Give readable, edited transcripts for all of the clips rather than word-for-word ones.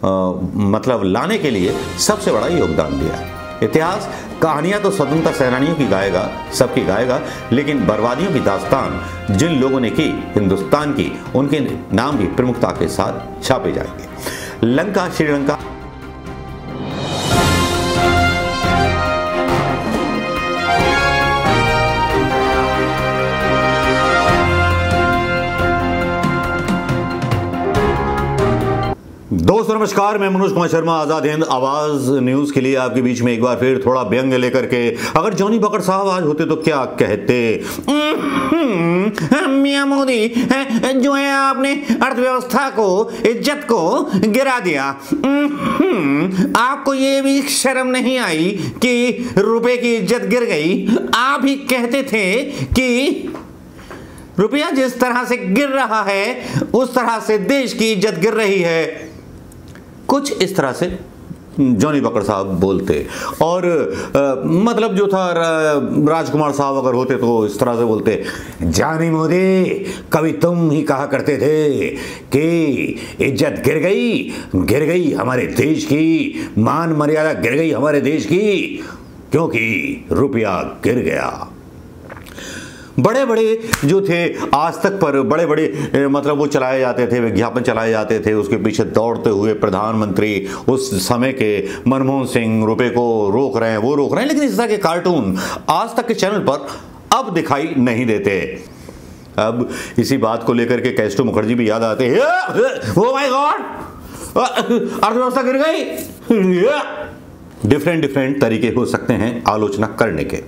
मतलब लाने के लिए सबसे बड़ा योगदान दिया। इतिहास कहानियां तो स्वतंत्रता सेनानियों की गाएगा, सबकी गाएगा, लेकिन बर्बादियों की दास्तान जिन लोगों ने की हिंदुस्तान की, उनके नाम भी प्रमुखता के साथ छापे जाएंगे। लंका, श्रीलंका। दोस्तों नमस्कार, मैं मनोज कुमार शर्मा, आजाद हिंद आवाज न्यूज के लिए आपके बीच में एक बार फिर थोड़ा व्यंग्य लेकर के। अगर जॉनी बकड़ साहब आज होते तो क्या कहते? मियां मोदी जो है आपने अर्थव्यवस्था को, इज्जत को गिरा दिया। आपको ये भी शर्म नहीं आई कि रुपए की इज्जत गिर गई? आप ही कहते थे कि रुपया जिस तरह से गिर रहा है उस तरह से देश की इज्जत गिर रही है। कुछ इस तरह से जॉनी बकड़ साहब बोलते। और मतलब जो था राजकुमार साहब अगर होते तो इस तरह से बोलते, जॉनी मोदी कभी तुम ही कहा करते थे कि इज्जत गिर गई हमारे देश की, मान मर्यादा गिर गई हमारे देश की, क्योंकि रुपया गिर गया। बड़े बड़े जो थे आज तक पर बड़े बड़े मतलब वो चलाए जाते थे, विज्ञापन चलाए जाते थे, उसके पीछे दौड़ते हुए प्रधानमंत्री उस समय के मनमोहन सिंह रुपए को रोक रहे हैं, वो रोक रहे हैं, लेकिन इस तरह के कार्टून आज तक के चैनल पर अब दिखाई नहीं देते। अब इसी बात को लेकर के कैस्टो मुखर्जी भी याद आते हैं, ओ माय गॉड अर्थव्यवस्था गिर गई। डिफरेंट तरीके हो सकते हैं आलोचना करने के,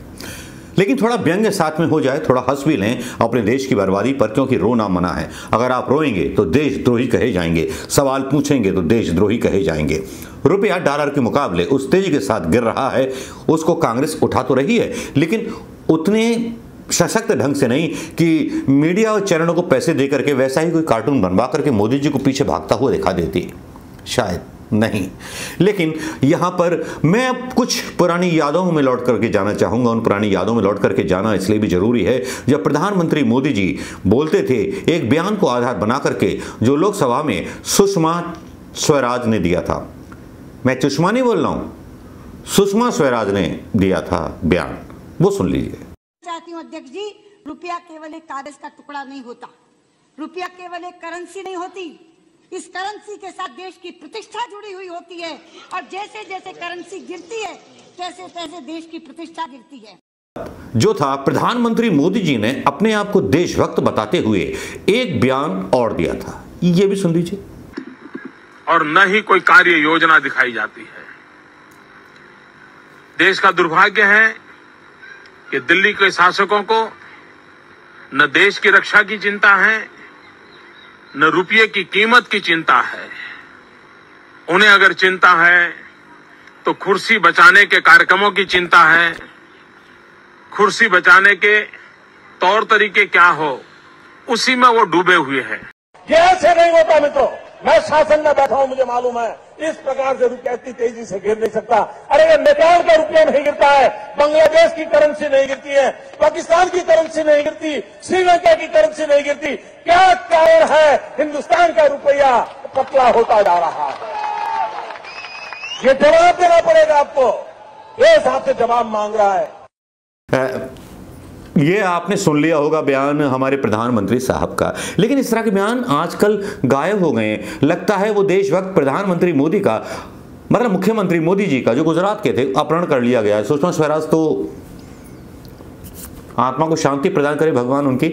लेकिन थोड़ा व्यंग्य साथ में हो जाए, थोड़ा हंस भी लें अपने देश की बर्बादी पर, क्योंकि रोना मना है। अगर आप रोएंगे तो देशद्रोही कहे जाएंगे, सवाल पूछेंगे तो देशद्रोही कहे जाएंगे। रुपया डॉलर के मुकाबले उस तेजी के साथ गिर रहा है, उसको कांग्रेस उठा तो रही है, लेकिन उतने सशक्त ढंग से नहीं कि मीडिया और चैनलों को पैसे दे करके वैसा ही कोई कार्टून बनवा करके मोदी जी को पीछे भागता हुआ दिखा देती, शायद नहीं। लेकिन यहां पर मैं कुछ पुरानी यादों में लौट करके जाना चाहूंगा। उन पुरानी यादों में लौट करके जाना इसलिए भी जरूरी है, जब प्रधानमंत्री मोदी जी बोलते थे, एक बयान को आधार बना करके जो लोकसभा में सुषमा स्वराज ने दिया था, मैं सुषमा नहीं बोल रहा हूं, सुषमा स्वराज ने दिया था बयान, वो सुन लीजिए। चाहती हूं अध्यक्ष जी, रुपया केवल एक कागज का टुकड़ा नहीं होता, रुपया केवल एक करेंसी नहीं होती, इस करेंसी के साथ देश की प्रतिष्ठा जुड़ी हुई होती है, और जैसे जैसे करेंसी गिरती है तैसे तैसे देश की प्रतिष्ठा गिरती है। जो था प्रधानमंत्री मोदी जी ने अपने आप को देशभक्त बताते हुए एक बयान और दिया था, ये भी सुन लीजिए। और न ही कोई कार्य योजना दिखाई जाती है। देश का दुर्भाग्य है कि दिल्ली के शासकों को न देश की रक्षा की चिंता है, न रुपये की कीमत की चिंता है। उन्हें अगर चिंता है तो कुर्सी बचाने के कार्यक्रमों की चिंता है, कुर्सी बचाने के तौर तरीके क्या हो उसी में वो डूबे हुए हैं। ये ऐसे नहीं होता मित्रों, मैं शासन में बैठा हूं, मुझे मालूम है इस प्रकार से रुपया इतनी तेजी से गिर नहीं सकता। अरे ये नेपाल का रुपया नहीं गिरता है, बांग्लादेश की करेंसी नहीं गिरती है, पाकिस्तान की करेंसी नहीं गिरती, श्रीलंका की करेंसी नहीं गिरती। क्या कारण है हिंदुस्तान का रुपया पतला होता जा रहा है? ये जवाब देना पड़ेगा आपको, ये हिसाब से जवाब मांग रहा है। ये आपने सुन लिया होगा बयान हमारे प्रधानमंत्री साहब का, लेकिन इस तरह के बयान आजकल गायब हो गए हैं। लगता है वो देशभक्त प्रधानमंत्री मोदी का, मतलब मुख्यमंत्री मोदी जी का जो गुजरात के थे, अपहरण कर लिया गया है। सुषमा स्वराज तो आत्मा को शांति प्रदान करे भगवान, उनकी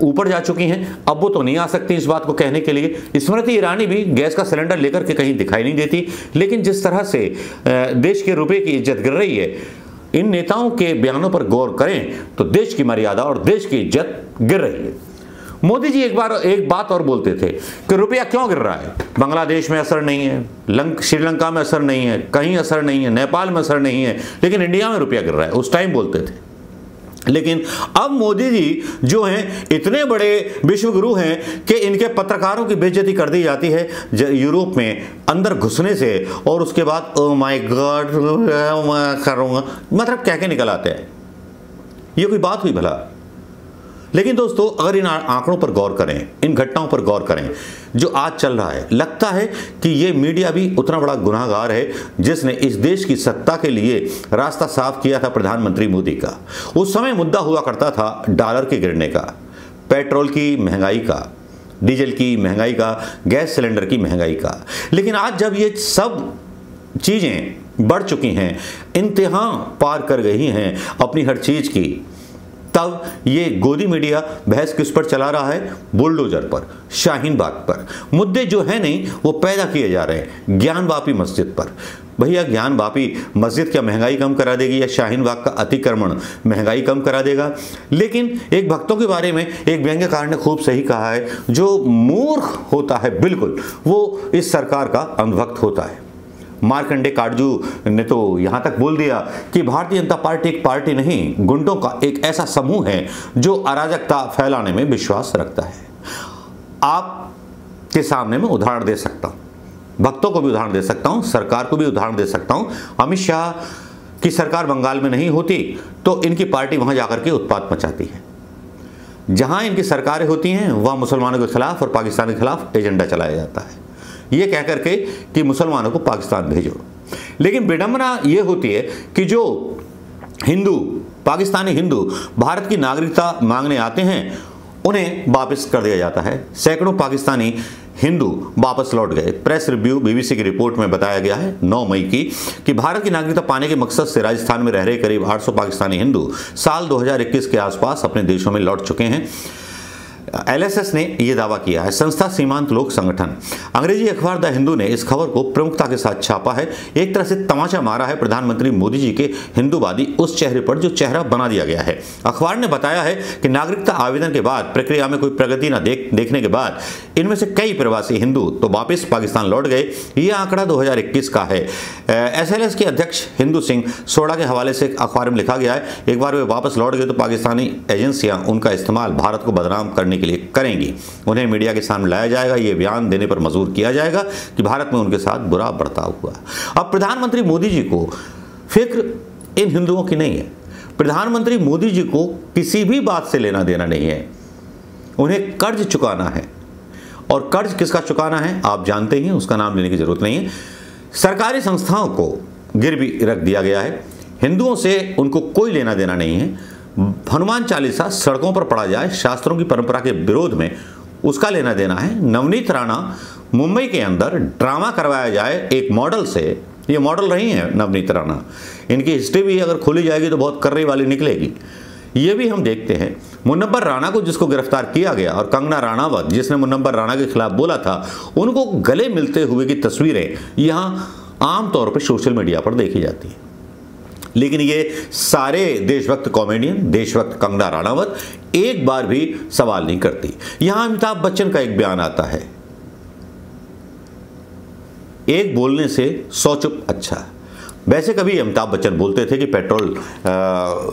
ऊपर जा चुकी हैं, अब वो तो नहीं आ सकती इस बात को कहने के लिए। स्मृति ईरानी भी गैस का सिलेंडर लेकर के कहीं दिखाई नहीं देती। लेकिन जिस तरह से देश के रुपए की इज्जत गिर रही है, इन नेताओं के बयानों पर गौर करें तो देश की मर्यादा और देश की इज्जत गिर रही है। मोदी जी एक बात और बोलते थे कि रुपया क्यों गिर रहा है, बांग्लादेश में असर नहीं है, श्रीलंका में असर नहीं है, कहीं असर नहीं है, नेपाल में असर नहीं है, लेकिन इंडिया में रुपया गिर रहा है, उस टाइम बोलते थे। लेकिन अब मोदी जी जो हैं इतने बड़े विश्वगुरु हैं कि इनके पत्रकारों की बेइज्जती कर दी जाती है यूरोप में अंदर घुसने से, और उसके बाद ओ माय गॉड करूंगा, मतलब कह के निकल आते हैं। ये कोई बात हुई भला? लेकिन दोस्तों अगर इन आंकड़ों पर गौर करें, इन घटनाओं पर गौर करें जो आज चल रहा है, लगता है कि ये मीडिया भी उतना बड़ा गुनाहगार है जिसने इस देश की सत्ता के लिए रास्ता साफ किया था प्रधानमंत्री मोदी का। उस समय मुद्दा हुआ करता था डॉलर के गिरने का, पेट्रोल की महंगाई का, डीजल की महंगाई का, गैस सिलेंडर की महंगाई का। लेकिन आज जब ये सब चीज़ें बढ़ चुकी हैं, इंतहा पार कर गई हैं अपनी हर चीज़ की, तब ये गोदी मीडिया बहस किस पर चला रहा है? बुलडोजर पर, शाहीन बाग पर। मुद्दे जो है नहीं वो पैदा किए जा रहे हैं ज्ञान वापी मस्जिद पर। भैया ज्ञान वापी मस्जिद क्या महंगाई कम करा देगी, या शाहीन बाग का अतिक्रमण महंगाई कम करा देगा? लेकिन एक भक्तों के बारे में एक व्यंग्यकार ने खूब सही कहा है, जो मूर्ख होता है बिल्कुल वो इस सरकार का अंधभक्त होता है। मार्कंडे काटजू ने तो यहाँ तक बोल दिया कि भारतीय जनता पार्टी एक पार्टी नहीं, गुंडों का एक ऐसा समूह है जो अराजकता फैलाने में विश्वास रखता है। आपके सामने मैं उदाहरण दे सकता हूँ, भक्तों को भी उदाहरण दे सकता हूँ, सरकार को भी उदाहरण दे सकता हूँ। अमित शाह की सरकार बंगाल में नहीं होती तो इनकी पार्टी वहाँ जाकर के उत्पात मचाती है। जहाँ इनकी सरकारें होती हैं वहाँ मुसलमानों के खिलाफ और पाकिस्तान के खिलाफ एजेंडा चलाया जाता है, ये कह करके कि मुसलमानों को पाकिस्तान भेजो। लेकिन विडंबना ये होती है कि जो हिंदू, पाकिस्तानी हिंदू भारत की नागरिकता मांगने आते हैं उन्हें वापस कर दिया जाता है। सैकड़ों पाकिस्तानी हिंदू वापस लौट गए। प्रेस रिव्यू बीबीसी की रिपोर्ट में बताया गया है 9 मई की कि भारत की नागरिकता पाने के मकसद से राजस्थान में रह रहे करीब 800 पाकिस्तानी हिंदू साल 2021 के आसपास अपने देशों में लौट चुके हैं। एलएसएस ने यह दावा किया है। संस्था सीमांत लोक संगठन, अंग्रेजी अखबार द हिंदू ने इस खबर को प्रमुखता के साथ छापा है। एक तरह से तमाचा मारा है प्रधानमंत्री मोदी जी के हिंदूवादी उस चेहरे पर जो चेहरा बना दिया गया है। अखबार ने बताया है कि नागरिकता आवेदन के बाद प्रक्रिया में कोई प्रगति न देखने के बाद इनमें से कई प्रवासी हिंदू तो वापस पाकिस्तान लौट गए। यह आंकड़ा 2021 का है। एसएलएस के अध्यक्ष हिंदू सिंह सोडा के हवाले से अखबार में लिखा गया है, एक बार वे वापस लौट गए तो पाकिस्तानी एजेंसियां उनका इस्तेमाल भारत को बदनाम करने के लिए करेंगी। उन्हें मीडिया के सामने लाया जाएगा, यह बयान देने पर मजबूर किया जाएगा कि भारत में उनके साथ बुरा बर्ताव हुआ। अब प्रधानमंत्री मोदी जी को फिक्र इन हिंदुओं की नहीं है। प्रधानमंत्री मोदी जी को किसी भी बात से लेना देना नहीं है। उन्हें कर्ज चुकाना है, और कर्ज किसका चुकाना है आप जानते ही हैं, उसका नाम लेने की जरूरत नहीं है। सरकारी संस्थाओं को गिरवी रख दिया गया है। हिंदुओं से उनको कोई लेना देना नहीं है। हनुमान चालीसा सड़कों पर पढ़ा जाए शास्त्रों की परंपरा के विरोध में, उसका लेना देना है। नवनीत राणा मुंबई के अंदर ड्रामा करवाया जाए एक मॉडल से, ये मॉडल रही हैं नवनीत राणा, इनकी हिस्ट्री भी अगर खोली जाएगी तो बहुत कर्री वाली निकलेगी। ये भी हम देखते हैं। मुनव्वर राणा को जिसको गिरफ्तार किया गया और कंगना राणावत जिसने मुनव्वर राणा के खिलाफ बोला था, उनको गले मिलते हुए की तस्वीरें यहाँ आमतौर पर सोशल मीडिया पर देखी जाती है। लेकिन ये सारे देशभक्त कॉमेडियन, देशभक्त कंगना राणावत एक बार भी सवाल नहीं करती। यहां अमिताभ बच्चन का एक बयान आता है, एक बोलने से 100 चुप अच्छा। वैसे कभी अमिताभ बच्चन बोलते थे कि पेट्रोल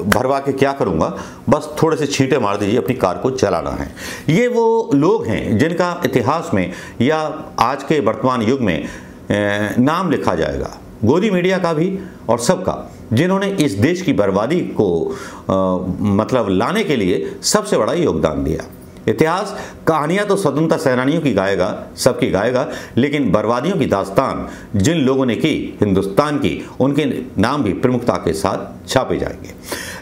भरवा के क्या करूंगा, बस थोड़े से छींटे मार दीजिए, अपनी कार को चलाना है। ये वो लोग हैं जिनका इतिहास में या आज के वर्तमान युग में नाम लिखा जाएगा, गोदी मीडिया का भी और सबका, जिन्होंने इस देश की बर्बादी को मतलब लाने के लिए सबसे बड़ा योगदान दिया। इतिहास कहानियां तो स्वतंत्रता सेनानियों की गाएगा, सबकी गाएगा, लेकिन बर्बादियों की दास्तान जिन लोगों ने की हिंदुस्तान की, उनके नाम भी प्रमुखता के साथ छापे जाएंगे।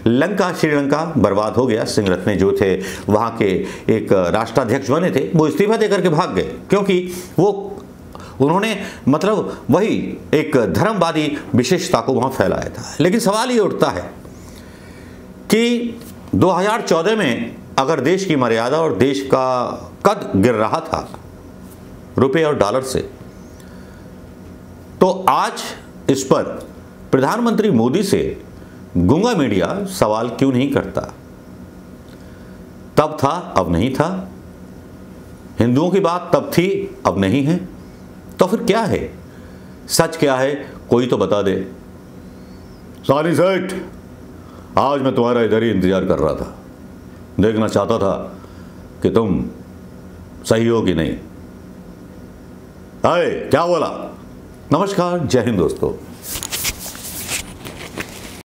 लंका, श्रीलंका बर्बाद हो गया। सिंहरत्ने जो थे वहाँ के एक राष्ट्राध्यक्ष बने थे, वो इस्तीफा देकर के भाग गए, क्योंकि वो उन्होंने मतलब वही एक धर्मवादी विशेषता को वहां फैलाया था। लेकिन सवाल ये उठता है कि 2014 में अगर देश की मर्यादा और देश का कद गिर रहा था रुपए और डॉलर से, तो आज इस पर प्रधानमंत्री मोदी से गूंगा मीडिया सवाल क्यों नहीं करता? तब था, अब नहीं था। हिंदुओं की बात तब थी, अब नहीं है। तो फिर क्या है? सच क्या है? कोई तो बता दे। सानी सेठ, आज मैं तुम्हारा इधर ही इंतजार कर रहा था, देखना चाहता था कि तुम सही हो कि नहीं। अरे क्या बोला? नमस्कार, जय हिंद दोस्तों।